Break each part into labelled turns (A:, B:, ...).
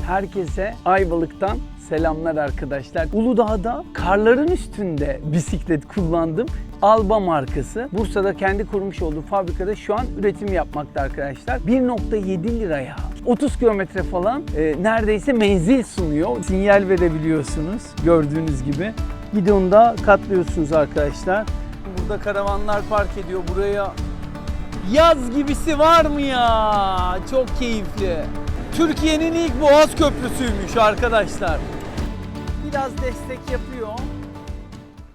A: Herkese Ayvalık'tan selamlar arkadaşlar. Uludağ'da karların üstünde bisiklet kullandım. Alba markası. Bursa'da kendi kurmuş olduğu fabrikada şu an üretim yapmakta arkadaşlar. 1.7 liraya 30 kilometre falan neredeyse menzil sunuyor. Sinyal verebiliyorsunuz gördüğünüz gibi. Gidonu da katlıyorsunuz arkadaşlar. Burada karavanlar park ediyor. Buraya yaz gibisi var mı ya? Çok keyifli. Türkiye'nin ilk Boğaz Köprüsü'ymüş arkadaşlar. Biraz destek yapıyor.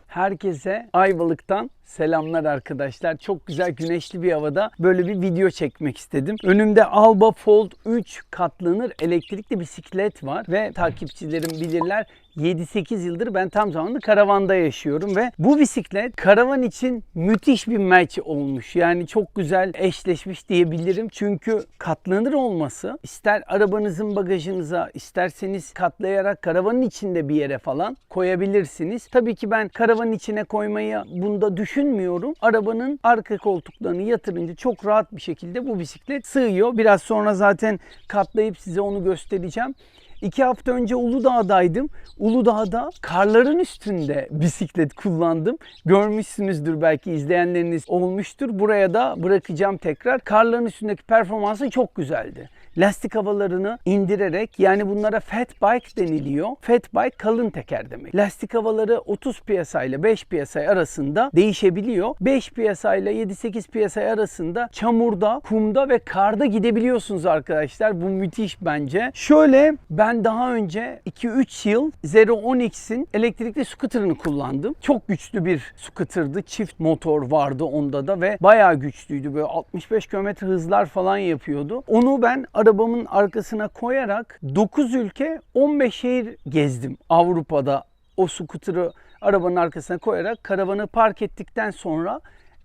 A: Herkese Ayvalık'tan selamlar arkadaşlar. Çok güzel güneşli bir havada böyle bir video çekmek istedim. Önümde Alba Fold 3 katlanır elektrikli bisiklet var ve takipçilerim bilirler 7-8 yıldır ben tam zamanlı karavanda yaşıyorum ve bu bisiklet karavan için müthiş bir match olmuş. Yani çok güzel eşleşmiş diyebilirim. Çünkü katlanır olması, ister arabanızın bagajınıza, isterseniz katlayarak karavanın içinde bir yere falan koyabilirsiniz. Tabii ki ben karavanın içine koymayı bunda düşünmüyorum. Arabanın arka koltuklarını yatırınca çok rahat bir şekilde bu bisiklet sığıyor. Biraz sonra zaten katlayıp size onu göstereceğim. 2 hafta önce Uludağ'daydım. Uludağ'da karların üstünde bisiklet kullandım. Görmüşsünüzdür, belki izleyenleriniz olmuştur. Buraya da bırakacağım tekrar. Karların üstündeki performansı çok güzeldi. Lastik havalarını indirerek, yani bunlara fat bike deniliyor. Fat bike kalın teker demek. Lastik havaları 30 psi ile 5 psi arasında değişebiliyor. 5 psi ile 7-8 psi arasında çamurda, kumda ve karda gidebiliyorsunuz arkadaşlar. Bu müthiş bence. Şöyle, ben daha önce 2-3 yıl Zero Onyx'in elektrikli scooter'ını kullandım. Çok güçlü bir scooter'dı. Çift motor vardı onda da ve bayağı güçlüydü. Böyle 65 km hızlar falan yapıyordu. Onu ben arabamın arkasına koyarak 9 ülke 15 şehir gezdim Avrupa'da. O scooter'ı arabanın arkasına koyarak karavanı park ettikten sonra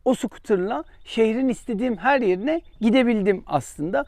A: o scooter'la şehrin istediğim her yerine gidebildim aslında.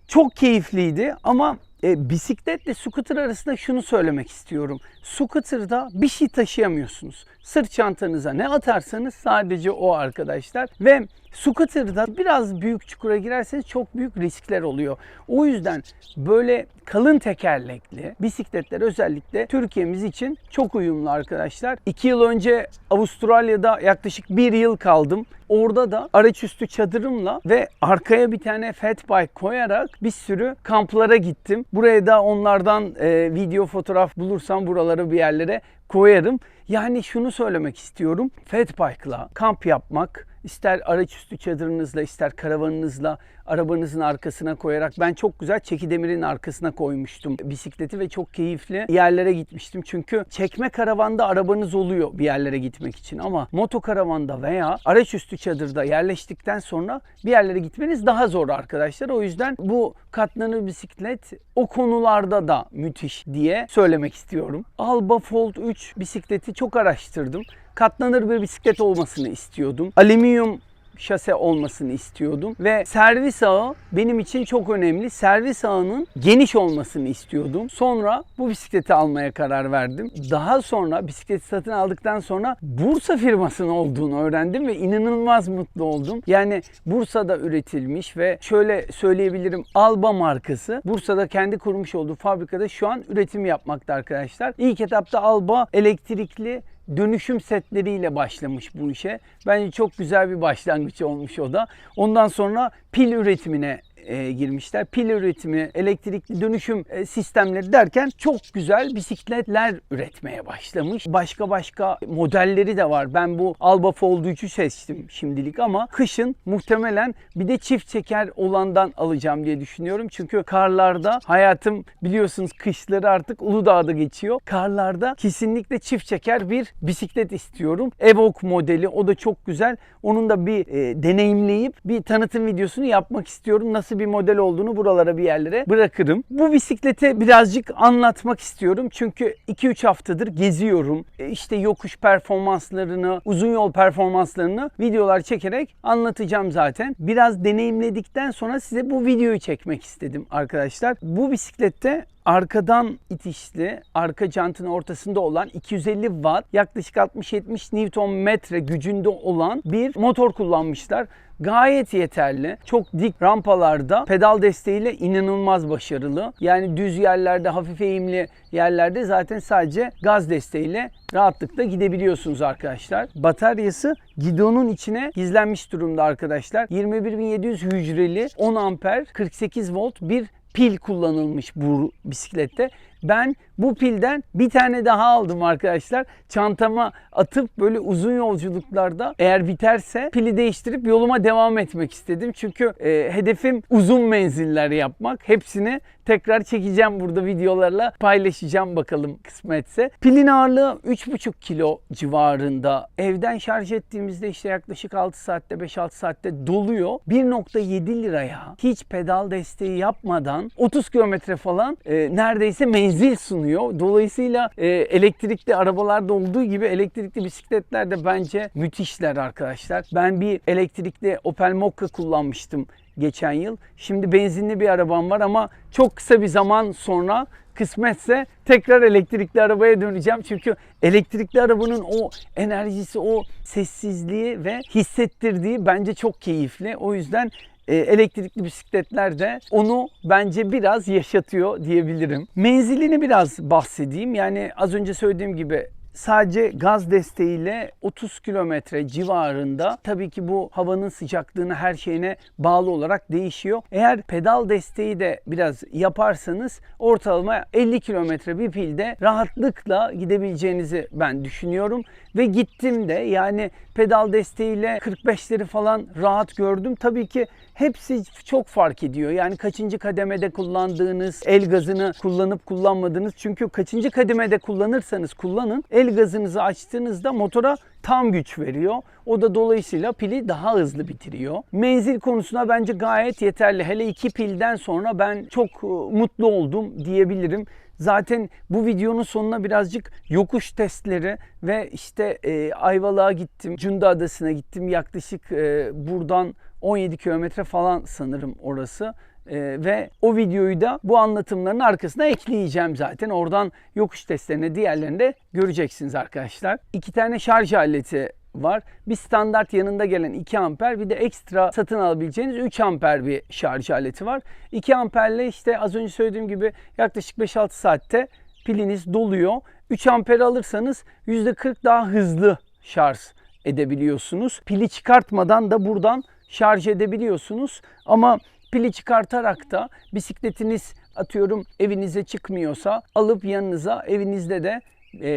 A: Çok keyifliydi ama bisikletle scooter arasında şunu söylemek istiyorum. Scooter'da bir şey taşıyamıyorsunuz. Sırt çantanıza ne atarsanız sadece o arkadaşlar. Ve scooter'da biraz büyük çukura girerseniz çok büyük riskler oluyor. O yüzden böyle kalın tekerlekli bisikletler özellikle Türkiye'miz için çok uyumlu arkadaşlar. 2 yıl önce Avustralya'da yaklaşık 1 yıl kaldım. Orada da araçüstü çadırımla ve arkaya bir tane fat bike koyarak bir sürü kamplara gittim. Buraya da onlardan video, fotoğraf bulursam buraları bir yerlere koyarım. Yani şunu söylemek istiyorum. Fat bike'la kamp yapmak, ister araçüstü çadırınızla, ister karavanınızla arabanızın arkasına koyarak, ben çok güzel Çekidemir arkasına koymuştum bisikleti ve çok keyifli yerlere gitmiştim. Çünkü çekme karavanda arabanız oluyor bir yerlere gitmek için ama motokaravanda veya araçüstü çadırda yerleştikten sonra bir yerlere gitmeniz daha zor arkadaşlar. O yüzden bu katlanır bisiklet o konularda da müthiş diye söylemek istiyorum. Alba Fold 3 bisikleti çok araştırdım. Katlanır bir bisiklet olmasını istiyordum. Alüminyum şase olmasını istiyordum ve servis ağı benim için çok önemli. Servis ağının geniş olmasını istiyordum. Sonra bu bisikleti almaya karar verdim. Daha sonra bisikleti satın aldıktan sonra Bursa firmasının olduğunu öğrendim ve inanılmaz mutlu oldum. Yani Bursa'da üretilmiş ve şöyle söyleyebilirim, Alba markası Bursa'da kendi kurmuş olduğu fabrikada şu an üretim yapmakta arkadaşlar. İlk etapta Alba elektrikli dönüşüm setleriyle başlamış bu işe. Bence çok güzel bir başlangıç olmuş o da. Ondan sonra pil üretimine girmişler. Pil üretimi, elektrikli dönüşüm sistemleri derken çok güzel bisikletler üretmeye başlamış. Başka modelleri de var. Ben bu Alba Fold 3'ü seçtim şimdilik ama kışın muhtemelen bir de çift çeker olandan alacağım diye düşünüyorum. Çünkü karlarda hayatım, biliyorsunuz kışları artık Uludağ'da geçiyor. Karlarda kesinlikle çift çeker bir bisiklet istiyorum. Evoque modeli, o da çok güzel. Onun da bir deneyimleyip bir tanıtım videosunu yapmak istiyorum. Nasıl bir model olduğunu buralara bir yerlere bırakırım. Bu bisikleti birazcık anlatmak istiyorum. Çünkü 2-3 haftadır geziyorum. İşte yokuş performanslarını, uzun yol performanslarını videolar çekerek anlatacağım zaten. Biraz deneyimledikten sonra size bu videoyu çekmek istedim arkadaşlar. Bu bisiklette arkadan itişli, arka jantın ortasında olan 250 watt, yaklaşık 60-70 Nm gücünde olan bir motor kullanmışlar. gayet yeterli. Çok dik rampalarda pedal desteğiyle inanılmaz başarılı. Yani düz yerlerde, hafif eğimli yerlerde zaten sadece gaz desteğiyle rahatlıkla gidebiliyorsunuz arkadaşlar. Bataryası gidonun içine gizlenmiş durumda arkadaşlar. 21700 hücreli 10 amper 48 volt bir pil kullanılmış bu bisiklette. Ben bu pilden bir tane daha aldım arkadaşlar. Çantama atıp böyle uzun yolculuklarda eğer biterse pili değiştirip yoluma devam etmek istedim. Çünkü hedefim uzun menziller yapmak. Hepsini tekrar çekeceğim burada, videolarla paylaşacağım bakalım kısmetse. Pilin ağırlığı 3,5 kilo civarında. Evden şarj ettiğimizde işte yaklaşık 6 saatte 5-6 saatte doluyor. 1,7 liraya hiç pedal desteği yapmadan 30 kilometre falan neredeyse menzil sunuyor. Dolayısıyla elektrikli arabalarda olduğu gibi elektrikli bisikletler de bence müthişler arkadaşlar. Ben bir elektrikli Opel Mokka kullanmıştım geçen yıl. Şimdi benzinli bir arabam var ama çok kısa bir zaman sonra kısmetse tekrar elektrikli arabaya döneceğim. Çünkü elektrikli arabanın o enerjisi, o sessizliği ve hissettirdiği bence çok keyifli. O yüzden elektrikli bisikletler de onu bence biraz yaşatıyor diyebilirim. Menzilini biraz bahsedeyim. Yani az önce söylediğim gibi sadece gaz desteğiyle 30 kilometre civarında. Tabii ki bu havanın sıcaklığına, her şeyine bağlı olarak değişiyor. Eğer pedal desteği de biraz yaparsanız ortalama 50 kilometre bir pilde rahatlıkla gidebileceğinizi ben düşünüyorum. Ve gittim de, yani pedal desteğiyle 45'leri falan rahat gördüm. Tabii ki hepsi çok fark ediyor. Yani kaçıncı kademede kullandığınız, el gazını kullanıp kullanmadığınız. Çünkü kaçıncı kademede kullanırsanız kullanın, el gazınızı açtığınızda motora tam güç veriyor. O da dolayısıyla pili daha hızlı bitiriyor. Menzil konusuna bence gayet yeterli. Hele 2 pilden sonra ben çok mutlu oldum diyebilirim. Zaten bu videonun sonuna birazcık yokuş testleri ve işte Ayvalık'a gittim, Cunda Adası'na gittim. Yaklaşık buradan 17 kilometre falan sanırım orası. Ve o videoyu da bu anlatımların arkasına ekleyeceğim zaten. Oradan yokuş testlerini, diğerlerini de göreceksiniz arkadaşlar. 2 tane şarj aleti var. Bir standart yanında gelen 2 amper, bir de ekstra satın alabileceğiniz 3 amper bir şarj aleti var. 2 amperle işte az önce söylediğim gibi yaklaşık 5-6 saatte piliniz doluyor. 3 amper alırsanız %40 daha hızlı şarj edebiliyorsunuz. Pili çıkartmadan da buradan şarj edebiliyorsunuz. Ama pili çıkartarak da bisikletiniz atıyorum evinize çıkmıyorsa alıp yanınıza, evinizde de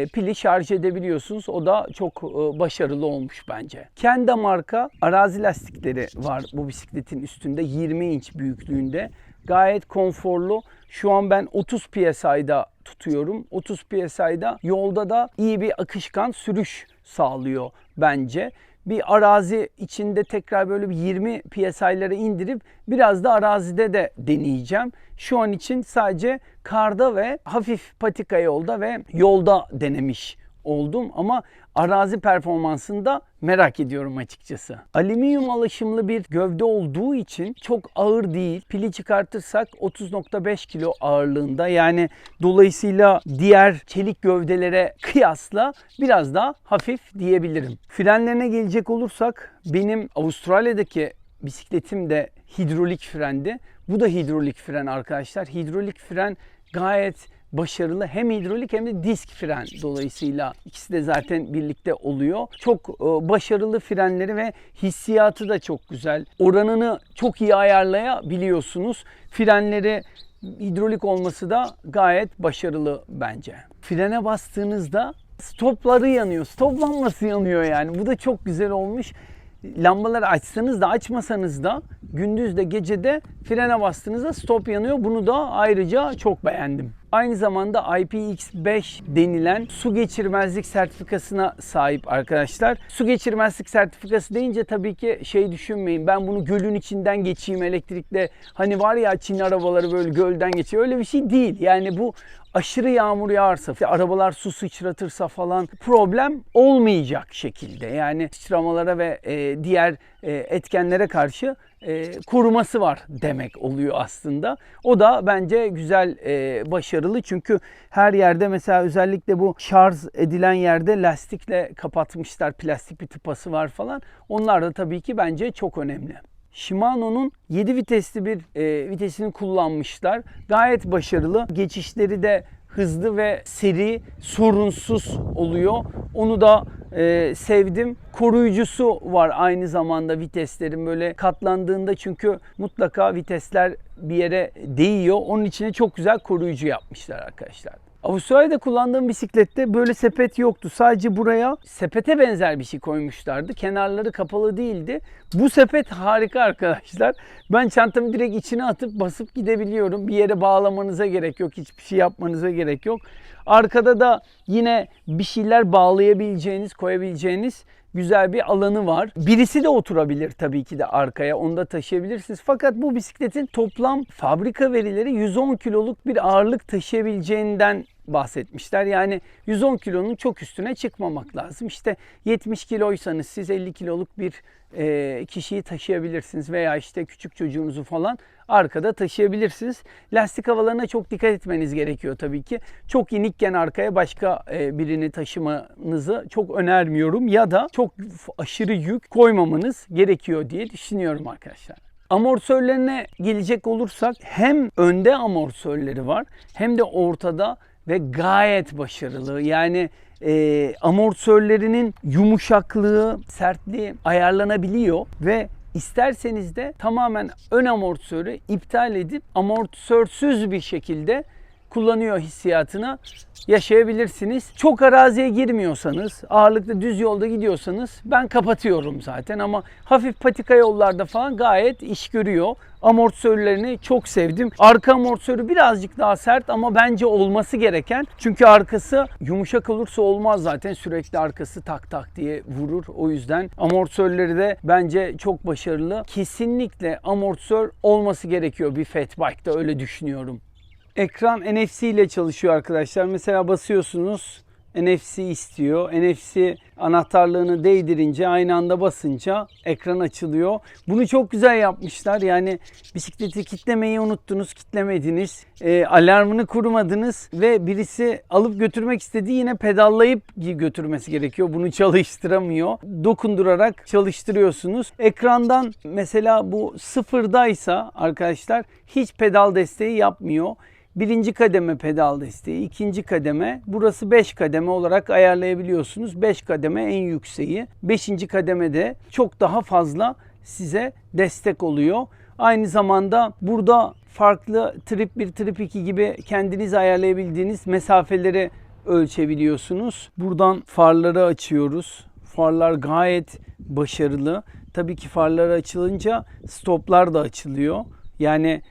A: pili şarj edebiliyorsunuz. O da çok başarılı olmuş bence. Kenda marka arazi lastikleri var bu bisikletin üstünde, 20 inç büyüklüğünde. Gayet konforlu. Şu an ben 30 PSI'da tutuyorum. 30 PSI'da yolda da iyi bir akışkan sürüş sağlıyor bence. Bir arazi içinde tekrar böyle bir 20 PSI'lara indirip biraz da arazide de deneyeceğim. Şu an için sadece karda ve hafif patika yolda ve yolda denemiş oldum ama arazi performansını da merak ediyorum açıkçası. Alüminyum alaşımlı bir gövde olduğu için çok ağır değil. Pili çıkartırsak 30,5 kilo ağırlığında, yani dolayısıyla diğer çelik gövdelere kıyasla biraz daha hafif diyebilirim. Frenlerine gelecek olursak, benim Avustralya'daki bisikletim de hidrolik frendi. Bu da hidrolik fren arkadaşlar. Hidrolik fren gayet başarılı. Hem hidrolik hem de disk fren, dolayısıyla ikisi de zaten birlikte oluyor. Çok başarılı frenleri ve hissiyatı da çok güzel. Oranını çok iyi ayarlayabiliyorsunuz. Frenleri hidrolik olması da gayet başarılı bence. Frene bastığınızda stopları yanıyor. Stop lambası yanıyor yani. Bu da çok güzel olmuş. Lambaları açsanız da açmasanız da gündüz de gece de frene bastığınızda stop yanıyor. Bunu da ayrıca çok beğendim. Aynı zamanda IPX5 denilen su geçirmezlik sertifikasına sahip arkadaşlar. Su geçirmezlik sertifikası deyince tabii ki şey düşünmeyin, ben bunu gölün içinden geçeyim elektrikle. Hani var ya Çin arabaları böyle gölden geçiyor. Öyle bir şey değil. Yani bu aşırı yağmur yağarsa, işte arabalar su sıçratırsa falan problem olmayacak şekilde. Yani sıçramalara ve diğer etkenlere karşı koruması var demek oluyor aslında. O da bence güzel, başarılı. Çünkü her yerde mesela özellikle bu şarj edilen yerde lastikle kapatmışlar. Plastik bir tıpası var falan. Onlar da tabii ki bence çok önemli. Shimano'nun 7 vitesli bir vitesini kullanmışlar. Gayet başarılı. Geçişleri de hızlı ve seri, sorunsuz oluyor. Onu da sevdim. Koruyucusu var aynı zamanda viteslerin böyle katlandığında, çünkü mutlaka vitesler bir yere değiyor. Onun içine çok güzel koruyucu yapmışlar arkadaşlar. Avustralya'da kullandığım bisiklette böyle sepet yoktu. Sadece buraya sepete benzer bir şey koymuşlardı. Kenarları kapalı değildi. Bu sepet harika arkadaşlar. Ben çantamı direkt içine atıp basıp gidebiliyorum. Bir yere bağlamanıza gerek yok. Hiçbir şey yapmanıza gerek yok. Arkada da yine bir şeyler bağlayabileceğiniz, koyabileceğiniz güzel bir alanı var. Birisi de oturabilir tabii ki de arkaya. Onu da taşıyabilirsiniz. Fakat bu bisikletin toplam fabrika verileri 110 kiloluk bir ağırlık taşıyabileceğinden bahsetmişler. Yani 110 kilonun çok üstüne çıkmamak lazım. İşte 70 kiloysanız siz 50 kiloluk bir kişiyi taşıyabilirsiniz veya işte küçük çocuğunuzu falan arkada taşıyabilirsiniz. Lastik havalarına çok dikkat etmeniz gerekiyor tabii ki. Çok inikken arkaya başka birini taşımanızı çok önermiyorum ya da çok aşırı yük koymamanız gerekiyor diye düşünüyorum arkadaşlar. Amortisörlerine gelecek olursak, hem önde amortisörleri var hem de ortada ve gayet başarılı. Yani amortisörlerinin yumuşaklığı, sertliği ayarlanabiliyor ve isterseniz de tamamen ön amortisörü iptal edip amortisörsüz bir şekilde kullanıyor hissiyatını yaşayabilirsiniz. Çok araziye girmiyorsanız, ağırlıklı düz yolda gidiyorsanız ben kapatıyorum zaten, ama hafif patika yollarda falan gayet iş görüyor. Amortisörlerini çok sevdim. Arka amortisörü birazcık daha sert ama bence olması gereken. Çünkü arkası yumuşak olursa olmaz zaten. Sürekli arkası tak tak diye vurur. O yüzden amortisörleri de bence çok başarılı. Kesinlikle amortisör olması gerekiyor bir fat bike'da, öyle düşünüyorum. Ekran NFC ile çalışıyor arkadaşlar. Mesela basıyorsunuz, NFC istiyor. NFC anahtarlığını değdirince, aynı anda basınca ekran açılıyor. Bunu çok güzel yapmışlar. Yani bisikleti kitlemeyi unuttunuz, kitlemediniz. Alarmını kurmadınız ve birisi alıp götürmek istedi, yine pedallayıp götürmesi gerekiyor. Bunu çalıştıramıyor. Dokundurarak çalıştırıyorsunuz. Ekrandan mesela bu sıfırdaysa arkadaşlar hiç pedal desteği yapmıyor. Birinci kademe pedal desteği, ikinci kademe, burası 5 kademe olarak ayarlayabiliyorsunuz. 5 kademe en yükseği. 5. kademede çok daha fazla size destek oluyor. Aynı zamanda burada farklı trip 1, trip 2 gibi kendiniz ayarlayabildiğiniz mesafeleri ölçebiliyorsunuz. Buradan farları açıyoruz. Farlar gayet başarılı. Tabii ki farlar açılınca stoplar da açılıyor. Yani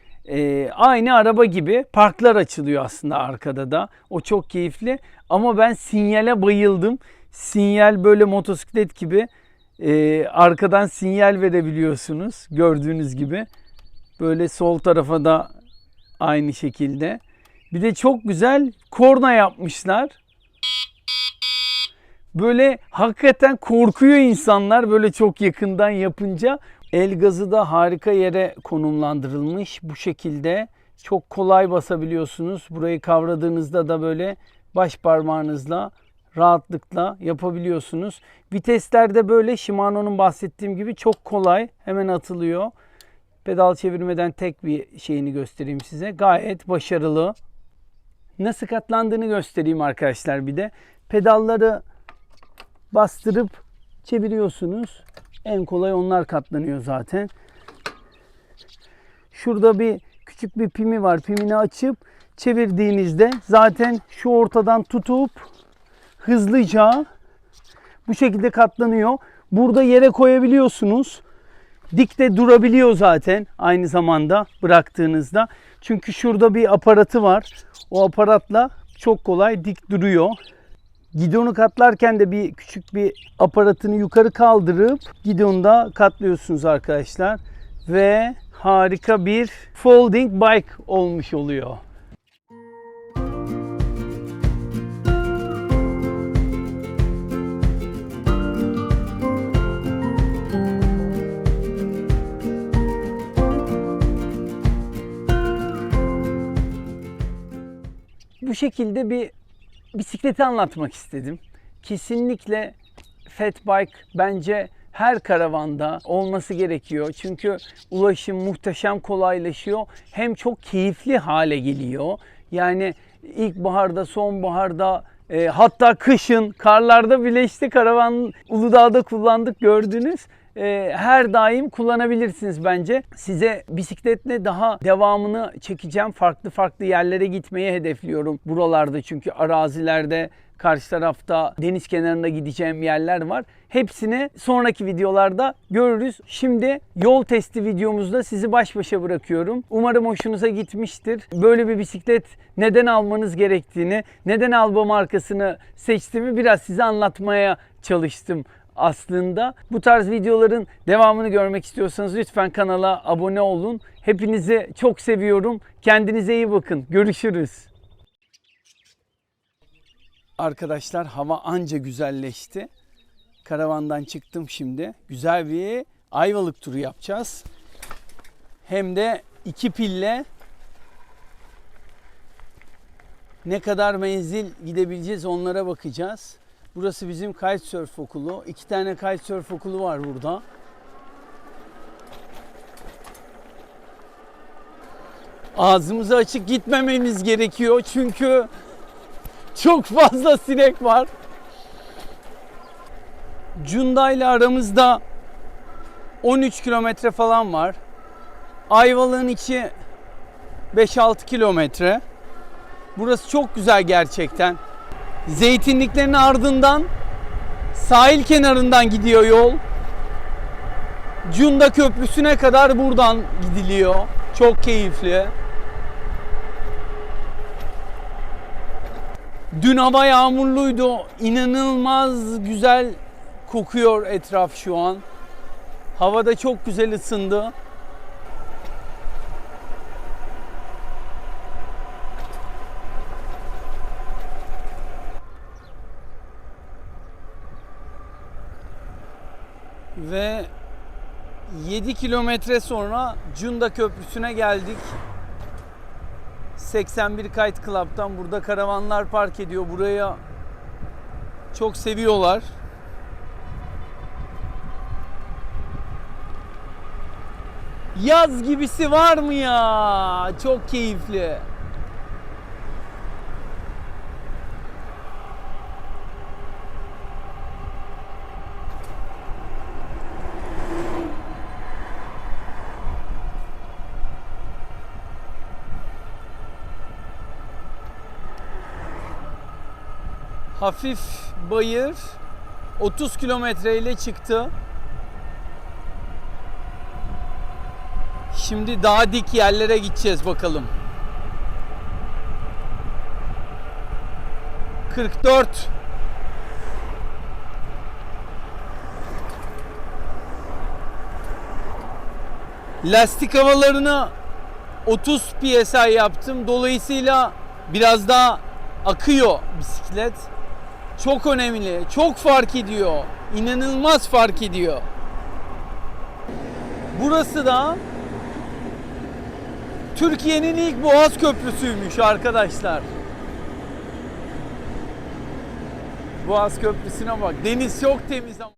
A: aynı araba gibi parklar açılıyor aslında arkada da. O çok keyifli. Ama ben sinyale bayıldım. Sinyal böyle motosiklet gibi arkadan sinyal verebiliyorsunuz. Gördüğünüz gibi. Böyle sol tarafa da aynı şekilde. Bir de çok güzel korna yapmışlar. Böyle hakikaten korkuyor insanlar böyle çok yakından yapınca. El gazı da harika yere konumlandırılmış. Bu şekilde çok kolay basabiliyorsunuz. Burayı kavradığınızda da böyle baş parmağınızla rahatlıkla yapabiliyorsunuz. Vitesler de böyle Shimano'nun bahsettiğim gibi çok kolay. Hemen atılıyor. Pedal çevirmeden tek bir şeyini göstereyim size. Gayet başarılı. Nasıl katlandığını göstereyim arkadaşlar bir de. Pedalları bastırıp çeviriyorsunuz. En kolay onlar katlanıyor zaten. Şurada bir küçük bir pimi var. Pimini açıp çevirdiğinizde zaten şu ortadan tutup hızlıca bu şekilde katlanıyor. Burada yere koyabiliyorsunuz. Dikte durabiliyor zaten aynı zamanda bıraktığınızda. Çünkü şurada bir aparatı var. O aparatla çok kolay dik duruyor. Gidonu katlarken de bir küçük bir aparatını yukarı kaldırıp gidonda katlıyorsunuz arkadaşlar. Ve harika bir folding bike olmuş oluyor. Bu şekilde bir bisikleti anlatmak istedim. Kesinlikle fat bike bence her karavanda olması gerekiyor. Çünkü ulaşım muhteşem kolaylaşıyor. Hem çok keyifli hale geliyor. Yani ilkbaharda, sonbaharda, hatta kışın, karlarda bile işte karavan Uludağ'da kullandık, gördünüz. Her daim kullanabilirsiniz bence. Size bisikletle daha devamını çekeceğim. Farklı farklı yerlere gitmeyi hedefliyorum buralarda, çünkü arazilerde, karşı tarafta deniz kenarında gideceğim yerler var. Hepsini sonraki videolarda görürüz. Şimdi yol testi videomuzda sizi baş başa bırakıyorum. Umarım hoşunuza gitmiştir. Böyle bir bisiklet neden almanız gerektiğini, neden Alba markasını seçtiğimi biraz size anlatmaya çalıştım aslında. Bu tarz videoların devamını görmek istiyorsanız lütfen kanala abone olun. Hepinizi çok seviyorum. Kendinize iyi bakın. Görüşürüz. Arkadaşlar, hava anca güzelleşti. Karavandan çıktım şimdi. Güzel bir Ayvalık turu yapacağız. Hem de 2 pille ne kadar menzil gidebileceğiz onlara bakacağız. Burası bizim kitesurf okulu. 2 tane kitesurf okulu var burada. Ağzımızı açık gitmememiz gerekiyor çünkü çok fazla sinek var. Cunda ile aramızda 13 kilometre falan var. Ayvalık'ın içi 5-6 kilometre. Burası çok güzel gerçekten. Zeytinliklerin ardından sahil kenarından gidiyor yol. Cunda Köprüsü'ne kadar buradan gidiliyor. Çok keyifli. Dün hava yağmurluydu. İnanılmaz güzel kokuyor etraf şu an. Hava da çok güzel ısındı. Ve 7 kilometre sonra Cunda Köprüsü'ne geldik. 81 Kite Club'tan burada karavanlar park ediyor. Buraya çok seviyorlar. Yaz gibisi var mı ya? Çok keyifli. Hafif bayır, 30 kilometre ile çıktı. Şimdi daha dik yerlere gideceğiz bakalım. 44. Lastik havalarını 30 PSI yaptım. Dolayısıyla biraz daha akıyor bisiklet. Çok önemli. Çok fark ediyor. İnanılmaz fark ediyor. Burası da Türkiye'nin ilk Boğaz Köprüsü'ymüş arkadaşlar. Boğaz Köprüsü'ne bak. Deniz çok temiz ama.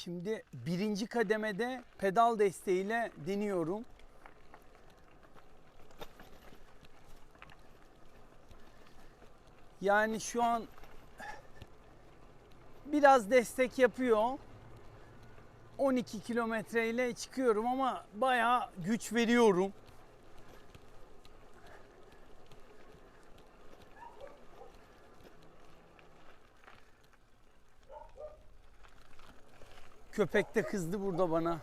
A: Şimdi birinci kademede pedal desteğiyle deniyorum. Yani şu an biraz destek yapıyor. 12 kilometre ile çıkıyorum ama bayağı güç veriyorum. Köpek de kızdı burada bana.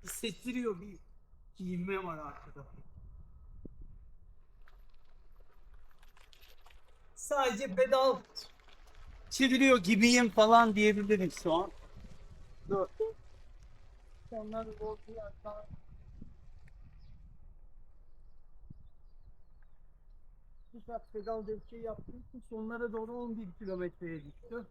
A: Hissettiriyor, bir giyinme var arkada. Sadece pedal çeviriyor gibiyim falan diyebilirim şu an. Dur. Onları ortaya atlar. Bu saat pedal desteği yaptım. Sonlara doğru 11 kilometreye düştü.